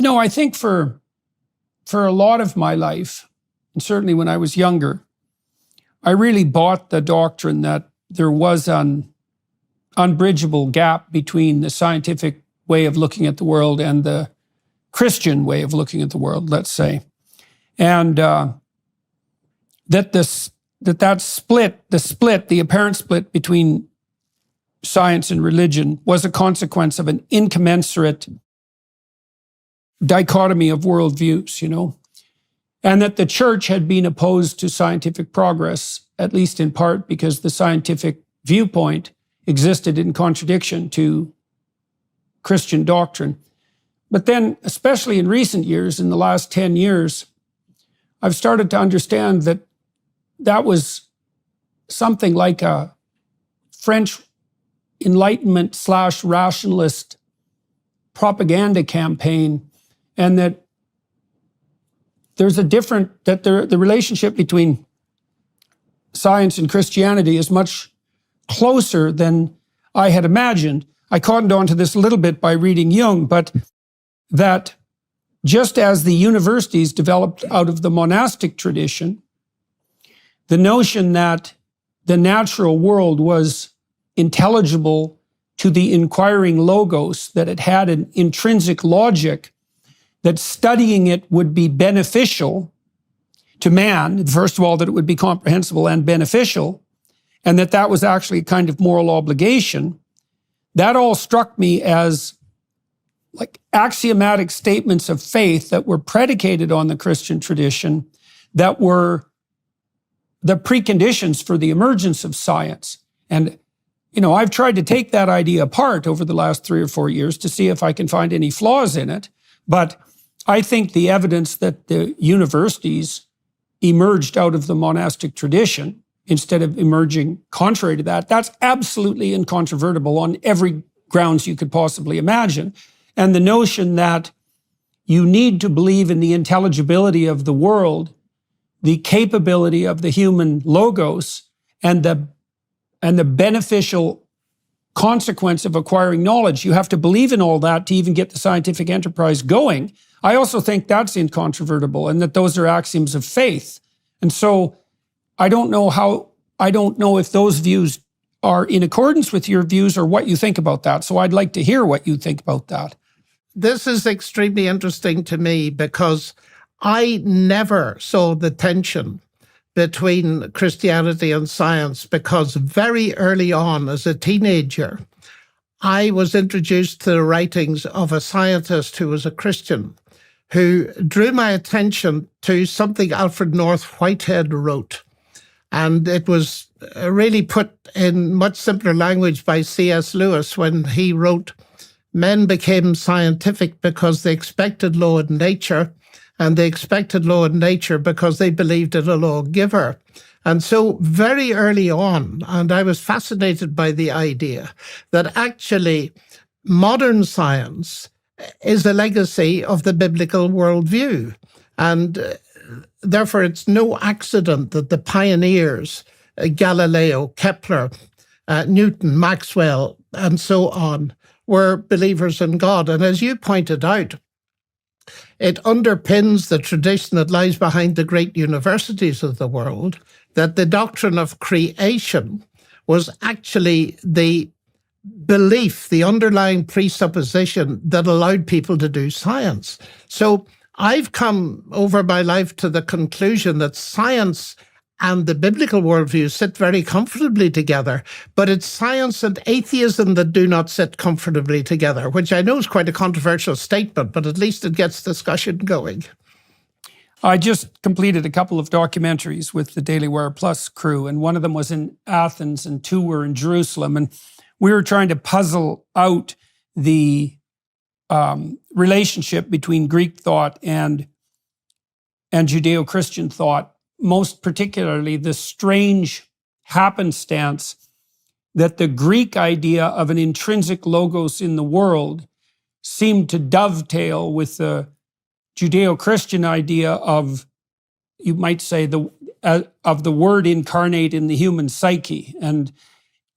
I think for a lot of my life, and certainly when I was younger, I really bought the doctrine that there was an unbridgeable gap between the scientific way of looking at the world and the Christian way of looking at the world, let's say. And that the apparent split between science and religion was a consequence of an incommensurate dichotomy of worldviews, and that the church had been opposed to scientific progress, at least in part because the scientific viewpoint existed in contradiction to Christian doctrine. But then, especially in recent years, in the last 10 years, I've started to understand that that was something like a French Enlightenment / rationalist propaganda campaign, and that there's the relationship between science and Christianity is much closer than I had imagined. I cottoned on to this a little bit by reading Jung, but that just as the universities developed out of the monastic tradition, the notion that the natural world was intelligible to the inquiring logos, that it had an intrinsic logic, that studying it would be beneficial to man, first of all, that it would be comprehensible and beneficial, and that was actually a kind of moral obligation, that all struck me as like axiomatic statements of faith that were predicated on the Christian tradition, that were the preconditions for the emergence of science. And, I've tried to take that idea apart over the last 3 or 4 years to see if I can find any flaws in it. But I think the evidence that the universities emerged out of the monastic tradition instead of emerging contrary to that, that's absolutely incontrovertible on every grounds you could possibly imagine. And the notion that you need to believe in the intelligibility of the world, the capability of the human logos, and the beneficial consequence of acquiring knowledge. You have to believe in all that to even get the scientific enterprise going. I also think that's incontrovertible, and that those are axioms of faith. And so I don't know if those views are in accordance with your views or what you think about that. So I'd like to hear what you think about that. This is extremely interesting to me because I never saw the tension between Christianity and science, because very early on as a teenager, I was introduced to the writings of a scientist who was a Christian, who drew my attention to something Alfred North Whitehead wrote. And it was really put in much simpler language by C.S. Lewis when he wrote, "Men became scientific because they expected law in nature, and they expected law in nature because they believed in a lawgiver." And so very early on, and I was fascinated by the idea that actually modern science is a legacy of the biblical worldview. And therefore, it's no accident that the pioneers, Galileo, Kepler, Newton, Maxwell, and so on, were believers in God. And as you pointed out, it underpins the tradition that lies behind the great universities of the world, that the doctrine of creation was actually the belief, the underlying presupposition that allowed people to do science. So I've come over my life to the conclusion that science and the biblical worldview sit very comfortably together, but it's science and atheism that do not sit comfortably together, which I know is quite a controversial statement, but at least it gets discussion going. I just completed a couple of documentaries with the Daily Wire Plus crew, and one of them was in Athens and 2 were in Jerusalem, and we were trying to puzzle out the relationship between Greek thought and Judeo-Christian thought, most particularly the strange happenstance that the Greek idea of an intrinsic logos in the world seemed to dovetail with the Judeo-Christian idea of, you might say, of the word incarnate in the human psyche. And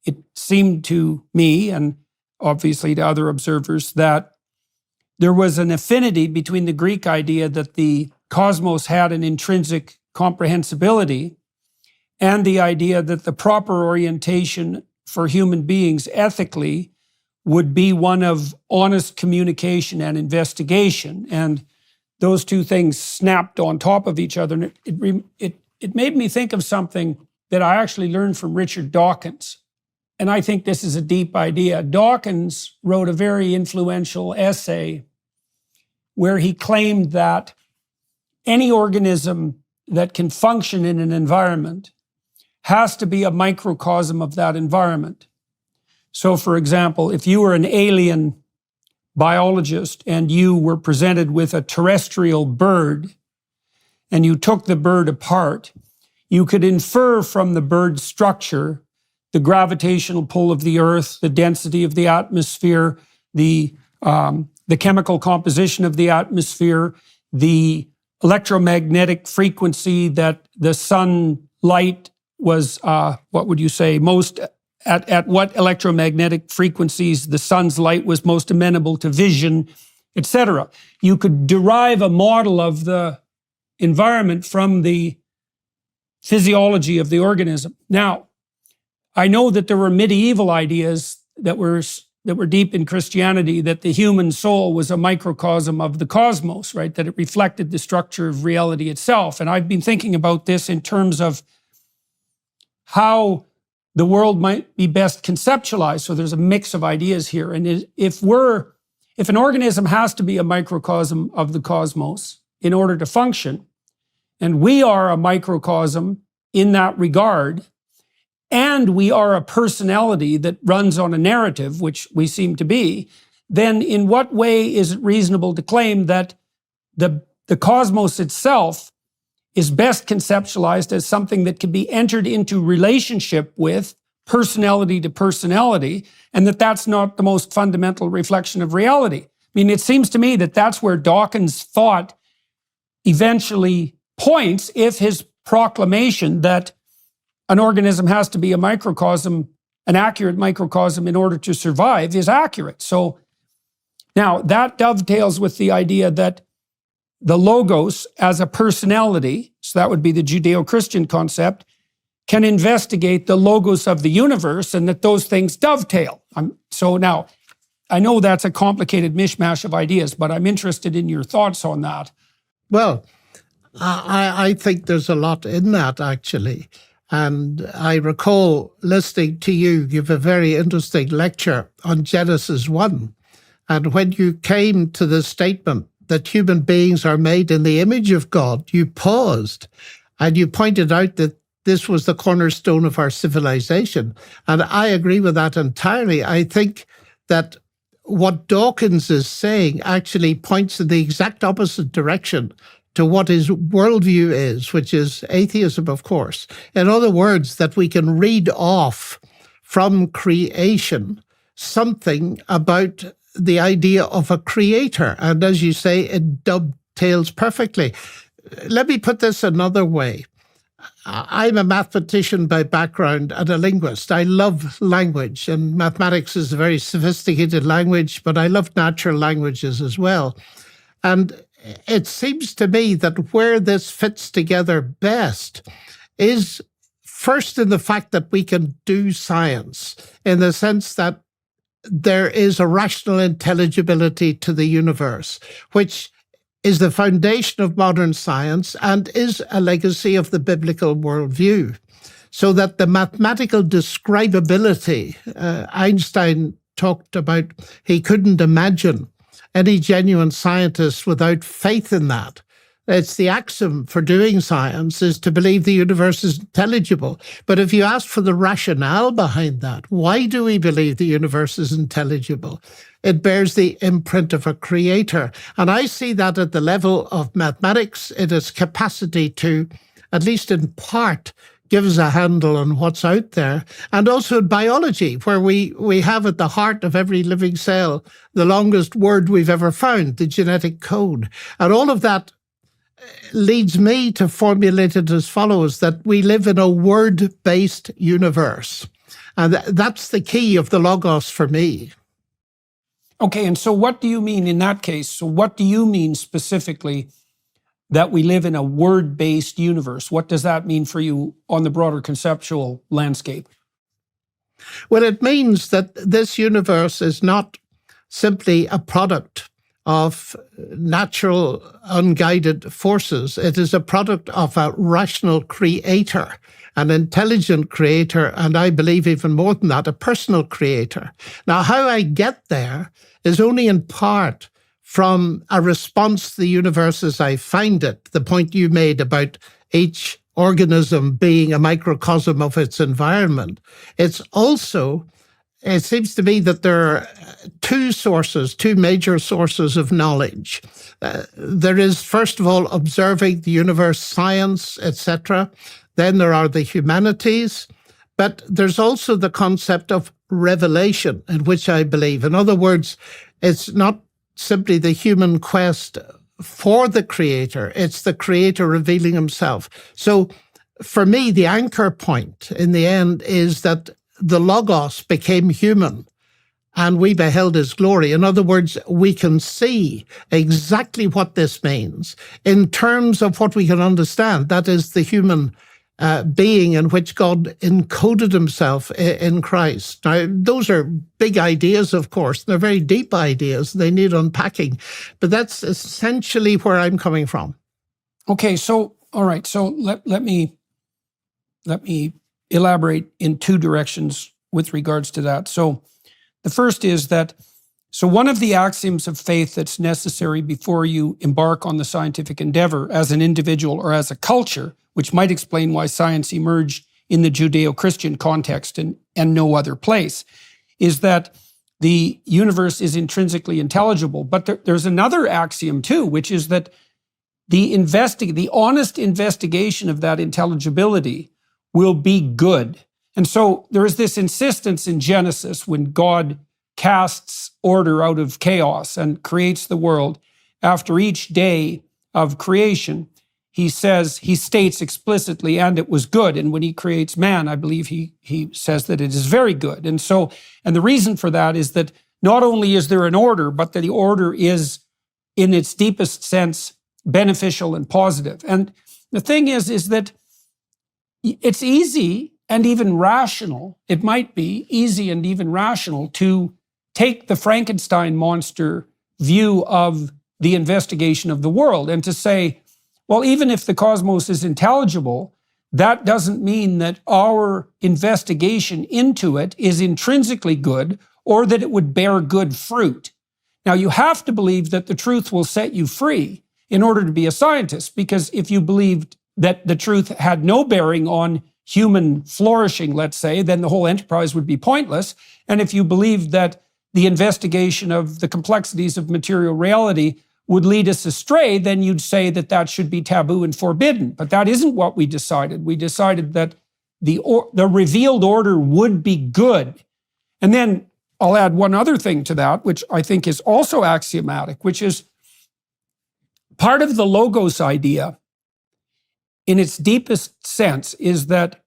it seemed to me, and obviously to other observers, that there was an affinity between the Greek idea that the cosmos had an intrinsic comprehensibility and the idea that the proper orientation for human beings ethically would be one of honest communication and investigation. And those two things snapped on top of each other. And it made me think of something that I actually learned from Richard Dawkins. And I think this is a deep idea. Dawkins wrote a very influential essay where he claimed that any organism that can function in an environment has to be a microcosm of that environment. So, for example, if you were an alien biologist and you were presented with a terrestrial bird and you took the bird apart, you could infer from the bird's structure the gravitational pull of the Earth, the density of the atmosphere, the chemical composition of the atmosphere, the electromagnetic frequency that the sunlight was, what would you say, most at what electromagnetic frequencies the sun's light was most amenable to vision, etc. You could derive a model of the environment from the physiology of the organism. Now, I know that there were medieval ideas that were deep in Christianity, that the human soul was a microcosm of the cosmos, right? That it reflected the structure of reality itself. And I've been thinking about this in terms of how the world might be best conceptualized. So there's a mix of ideas here. And if an organism has to be a microcosm of the cosmos in order to function, and we are a microcosm in that regard, and we are a personality that runs on a narrative, which we seem to be, then in what way is it reasonable to claim that the cosmos itself is best conceptualized as something that can be entered into relationship with personality to personality, and that that's not the most fundamental reflection of reality? I mean, it seems to me that that's where Dawkins' thought eventually points, if his proclamation that an organism has to be a microcosm, an accurate microcosm in order to survive, is accurate. So now that dovetails with the idea that the logos as a personality, so that would be the Judeo-Christian concept, can investigate the logos of the universe, and that those things dovetail. So now, I know that's a complicated mishmash of ideas, but I'm interested in your thoughts on that. Well, I think there's a lot in that, actually. And I recall listening to you give a very interesting lecture on Genesis 1. And when you came to the statement that human beings are made in the image of God, you paused and you pointed out that this was the cornerstone of our civilization. And I agree with that entirely. I think that what Dawkins is saying actually points in the exact opposite direction to what his worldview is, which is atheism, of course. In other words, that we can read off from creation something about the idea of a creator. And as you say, it dovetails perfectly. Let me put this another way. I'm a mathematician by background and a linguist. I love language, and mathematics is a very sophisticated language, but I love natural languages as well. And it seems to me that where this fits together best is first in the fact that we can do science, in the sense that there is a rational intelligibility to the universe, which is the foundation of modern science and is a legacy of the biblical worldview. So that the mathematical describability, Einstein talked about, he couldn't imagine any genuine scientist without faith in that. It's the axiom for doing science is to believe the universe is intelligible. But if you ask for the rationale behind that, why do we believe the universe is intelligible? It bears the imprint of a creator. And I see that at the level of mathematics, it has capacity to, at least in part, give us a handle on what's out there. And also in biology, where we have at the heart of every living cell the longest word we've ever found, the genetic code. And all of that leads me to formulate it as follows, that we live in a word-based universe. And that's the key of the logos for me. Okay, and so what do you mean in that case? So what do you mean specifically that we live in a word-based universe? What does that mean for you on the broader conceptual landscape? Well, it means that this universe is not simply a product of natural, unguided forces. It is a product of a rational creator, an intelligent creator, and I believe even more than that, a personal creator. Now, how I get there is only in part from a response to the universe as I find it, the point you made about each organism being a microcosm of its environment. It's also, it seems to me that there are two major sources of knowledge. There is, first of all, observing the universe, science, etc. Then there are the humanities. But there's also the concept of revelation, in which I believe. In other words, it's not simply the human quest for the creator, it's the creator revealing himself. So for me, the anchor point in the end is that the Logos became human and we beheld his glory. In other words, we can see exactly what this means in terms of what we can understand. That is the human being in which God encoded himself in Christ. Now, those are big ideas, of course. They're very deep ideas. They need unpacking. But that's essentially where I'm coming from. Okay, so, all right. So let me elaborate in two directions with regards to that. So the first is that, so one of the axioms of faith that's necessary before you embark on the scientific endeavor as an individual or as a culture, which might explain why science emerged in the Judeo-Christian context and no other place, is that the universe is intrinsically intelligible. But there's another axiom too, which is that the honest investigation of that intelligibility will be good. And so there is this insistence in Genesis when God casts order out of chaos and creates the world. After each day of creation, he states explicitly, and it was good. And when he creates man, I believe he says that it is very good. And the reason for that is that not only is there an order, but that the order is, in its deepest sense, beneficial and positive. And the thing is that it's easy and even rational, it might be easy and even rational to take the Frankenstein monster view of the investigation of the world and to say, well, even if the cosmos is intelligible, that doesn't mean that our investigation into it is intrinsically good or that it would bear good fruit. Now, you have to believe that the truth will set you free in order to be a scientist, because if you believed that the truth had no bearing on human flourishing, let's say, then the whole enterprise would be pointless. And if you believed that the investigation of the complexities of material reality would lead us astray, then you'd say that that should be taboo and forbidden. But that isn't what we decided. We decided that the revealed order would be good. And then I'll add one other thing to that, which I think is also axiomatic, which is part of the Logos idea in its deepest sense is that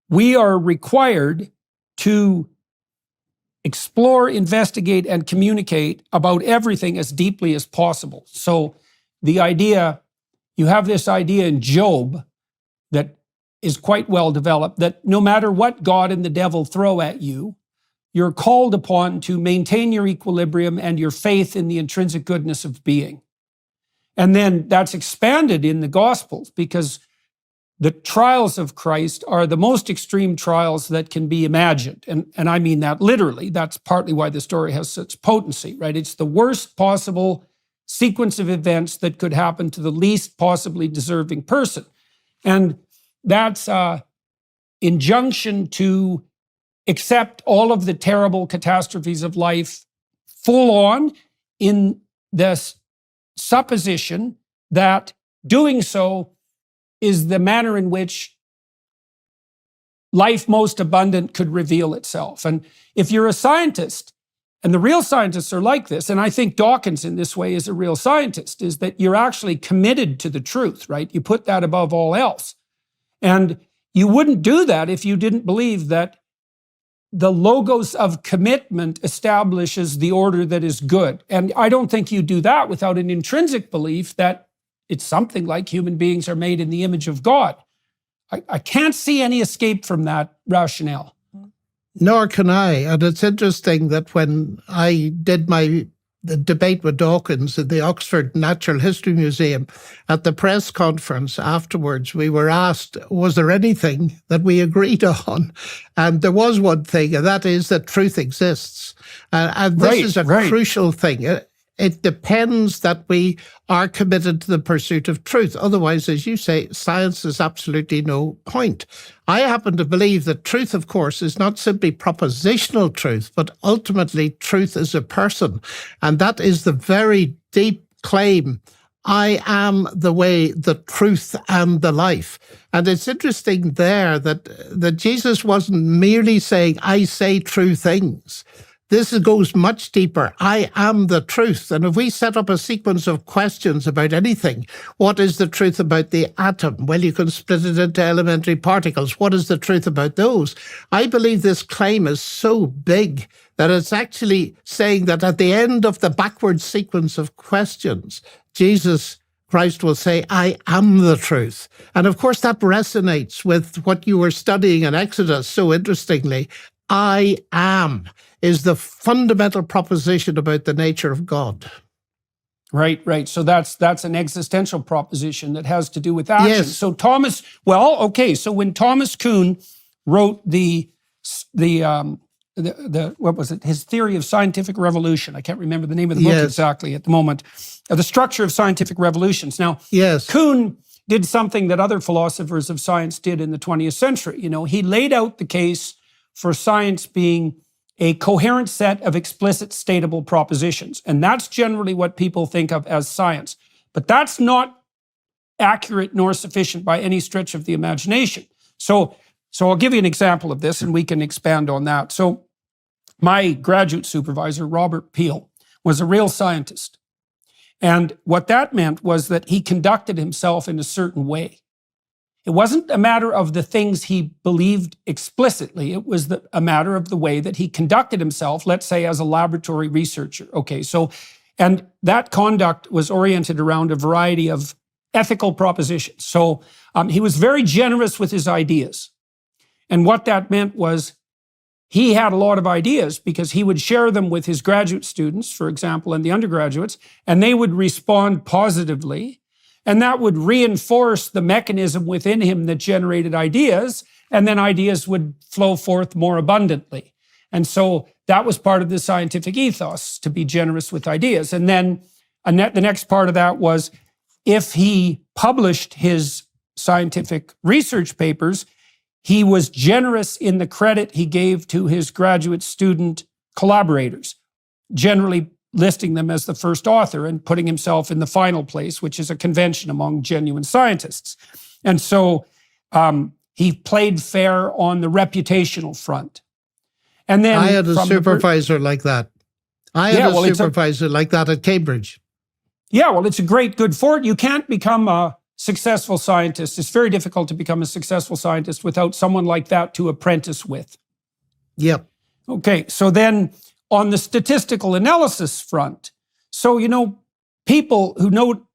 we are required to explore, investigate, and communicate about everything as deeply as possible. So the idea, you have this idea in Job that is quite well developed, that no matter what God and the devil throw at you, you're called upon to maintain your equilibrium and your faith in the intrinsic goodness of being. And then that's expanded in the Gospels, because the trials of Christ are the most extreme trials that can be imagined. And I mean that literally. That's partly why the story has such potency, right? It's the worst possible sequence of events that could happen to the least possibly deserving person. And that's an injunction to accept all of the terrible catastrophes of life full on, in this supposition that doing so is the manner in which life most abundant could reveal itself. And if you're a scientist, and the real scientists are like this, and I think Dawkins in this way is a real scientist, is that you're actually committed to the truth, right? You put that above all else. And you wouldn't do that if you didn't believe that the logos of commitment establishes the order that is good. And I don't think you do that without an intrinsic belief that it's something like human beings are made in the image of God. I can't see any escape from that rationale. Nor can I. And it's interesting that when I did the debate with Dawkins at the Oxford Natural History Museum, at the press conference afterwards, we were asked, was there anything that we agreed on? And there was one thing, and that is that truth exists. And this is a crucial thing. It depends that we are committed to the pursuit of truth. Otherwise, as you say, science is absolutely no point. I happen to believe that truth, of course, is not simply propositional truth, but ultimately truth is a person. And that is the very deep claim. I am the way, the truth, and the life. And it's interesting there that Jesus wasn't merely saying, I say true things. This goes much deeper. I am the truth. And if we set up a sequence of questions about anything, what is the truth about the atom? Well, you can split it into elementary particles. What is the truth about those? I believe this claim is so big that it's actually saying that at the end of the backward sequence of questions, Jesus Christ will say, I am the truth. And of course, that resonates with what you were studying in Exodus so interestingly. I am is the fundamental proposition about the nature of God. Right. So that's an existential proposition that has to do with action. Yes. So so when Thomas Kuhn wrote the what was it? His theory of scientific revolution. I can't remember the name of the book exactly at the moment. The structure of scientific revolutions. Now, Kuhn did something that other philosophers of science did in the 20th century. He laid out the case for science being a coherent set of explicit statable propositions. And that's generally what people think of as science. But that's not accurate nor sufficient by any stretch of the imagination. So I'll give you an example of this and we can expand on that. So my graduate supervisor, Robert Peel, was a real scientist. And what that meant was that he conducted himself in a certain way. It wasn't a matter of the things he believed explicitly. It was a matter of the way that he conducted himself, let's say as a laboratory researcher. And that conduct was oriented around a variety of ethical propositions. So he was very generous with his ideas. And what that meant was he had a lot of ideas because he would share them with his graduate students, for example, and the undergraduates, and they would respond positively. And that would reinforce the mechanism within him that generated ideas, and then ideas would flow forth more abundantly. And so that was part of the scientific ethos, to be generous with ideas. And then the next part of that was if he published his scientific research papers, he was generous in the credit he gave to his graduate student collaborators, generally listing them as the first author and putting himself in the final place, which is a convention among genuine scientists. And so he played fair on the reputational front. And then I had a supervisor like that. I had a supervisor like that at Cambridge. Yeah, well, it's a good fortune. You can't become a successful scientist. It's very difficult to become a successful scientist without someone like that to apprentice with. Yep. Okay, so then on the statistical analysis front, so, people who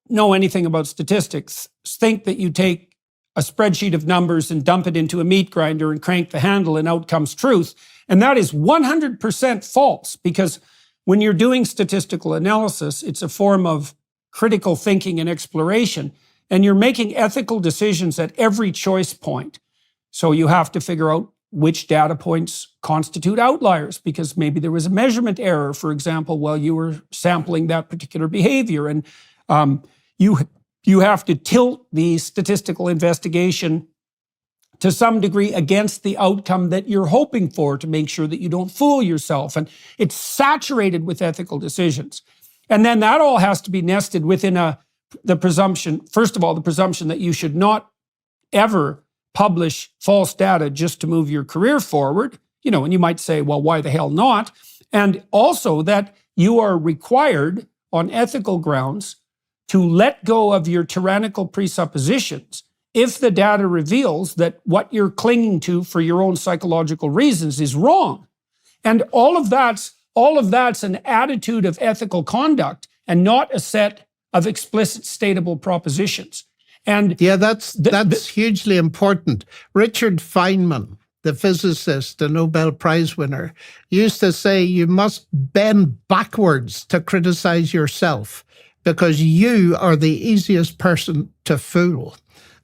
know anything about statistics think that you take a spreadsheet of numbers and dump it into a meat grinder and crank the handle and out comes truth. And that is 100% false, because when you're doing statistical analysis, it's a form of critical thinking and exploration, and you're making ethical decisions at every choice point. So you have to figure out which data points constitute outliers, because maybe there was a measurement error, for example, while you were sampling that particular behavior. And you have to tilt the statistical investigation to some degree against the outcome that you're hoping for to make sure that you don't fool yourself. And it's saturated with ethical decisions. And then that all has to be nested within the presumption, first of all, the presumption that you should not ever publish false data just to move your career forward, and you might say, well, why the hell not? And also that you are required on ethical grounds to let go of your tyrannical presuppositions if the data reveals that what you're clinging to for your own psychological reasons is wrong. And all of that's an attitude of ethical conduct and not a set of explicit statable propositions. And yeah, that's hugely important. Richard Feynman, the physicist, the Nobel Prize winner, used to say you must bend backwards to criticize yourself because you are the easiest person to fool.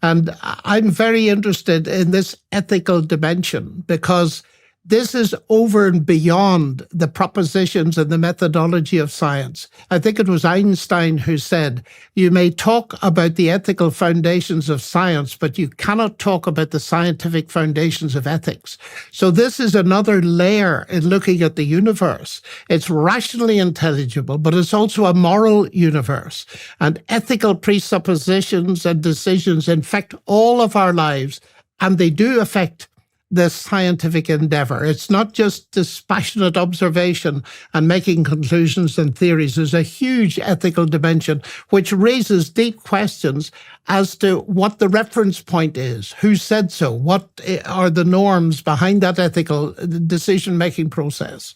And I'm very interested in this ethical dimension because this is over and beyond the propositions and the methodology of science. I think it was Einstein who said, you may talk about the ethical foundations of science, but you cannot talk about the scientific foundations of ethics. So this is another layer in looking at the universe. It's rationally intelligible, but it's also a moral universe. And ethical presuppositions and decisions infect all of our lives, and they do affect the scientific endeavor. It's not just dispassionate observation and making conclusions and theories. There's a huge ethical dimension which raises deep questions as to what the reference point is, who said so, what are the norms behind that ethical decision-making process.